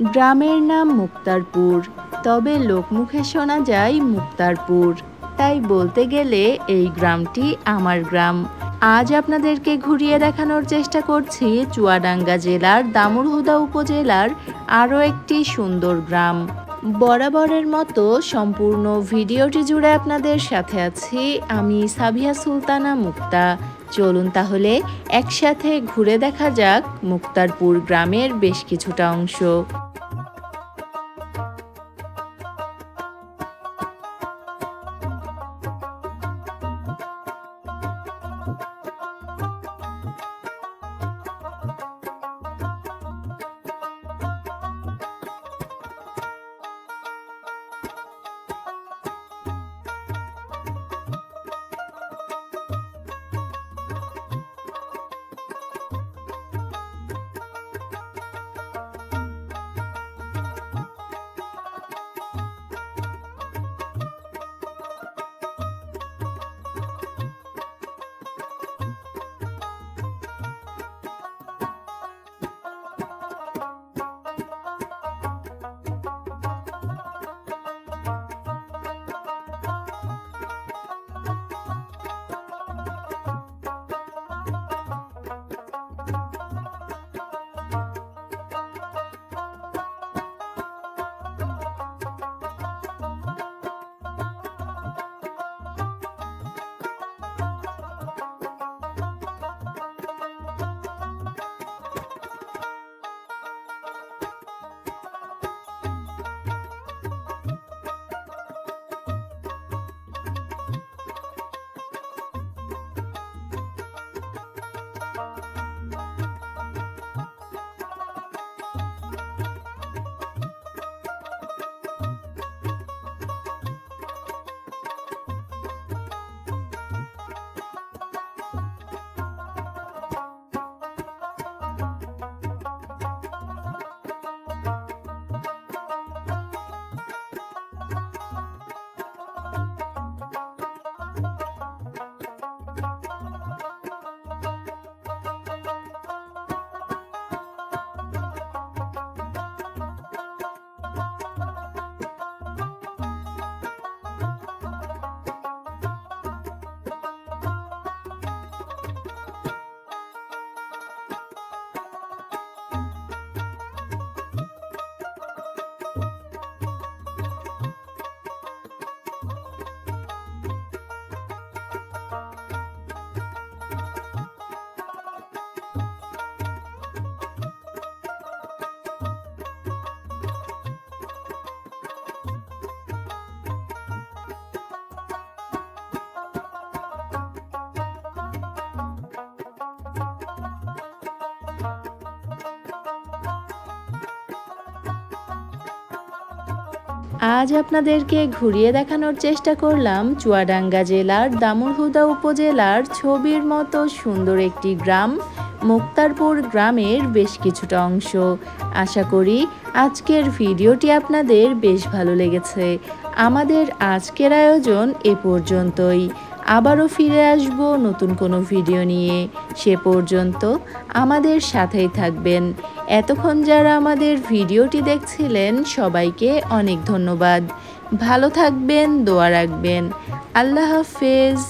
গ্রামের নাম মুক্তারপুর, তবে লোকমুখে শোনা যায় মুক্তারপুর। তাই বলতে গেলে এই গ্রামটি আমার গ্রাম। আজ আপনাদেরকে ঘুরিয়ে দেখানোর চেষ্টা করছি চুয়াডাঙ্গা জেলার দামুড়হুদা উপজেলার আরও একটি সুন্দর গ্রাম। বরাবরের মতো সম্পূর্ণ ভিডিওটি জুড়ে আপনাদের সাথে আছি আমি সাবিহা সুলতানা মুক্তা। চলুন তাহলে একসাথে ঘুরে দেখা যাক মুক্তারপুর গ্রামের বেশ কিছুটা অংশ। আজ আপনাদেরকে ঘুরিয়ে দেখানোর চেষ্টা করলাম চুয়াডাঙ্গা জেলার দামুড়হুদা উপজেলার ছবির মতো সুন্দর একটি গ্রাম মুক্তারপুর গ্রামের বেশ কিছুটা অংশ। আশা করি আজকের ভিডিওটি আপনাদের বেশ ভালো লেগেছে। আমাদের আজকের আয়োজন এ পর্যন্তই। আবারও ফিরে আসব নতুন কোনো ভিডিও নিয়ে। সে পর্যন্ত আমাদের সাথেই থাকবেন। এতক্ষণ যারা আমাদের ভিডিওটি দেখছিলেন সবাইকে অনেক ধন্যবাদ। ভালো থাকবেন, দোয়া রাখবেন। আল্লাহ হাফেজ।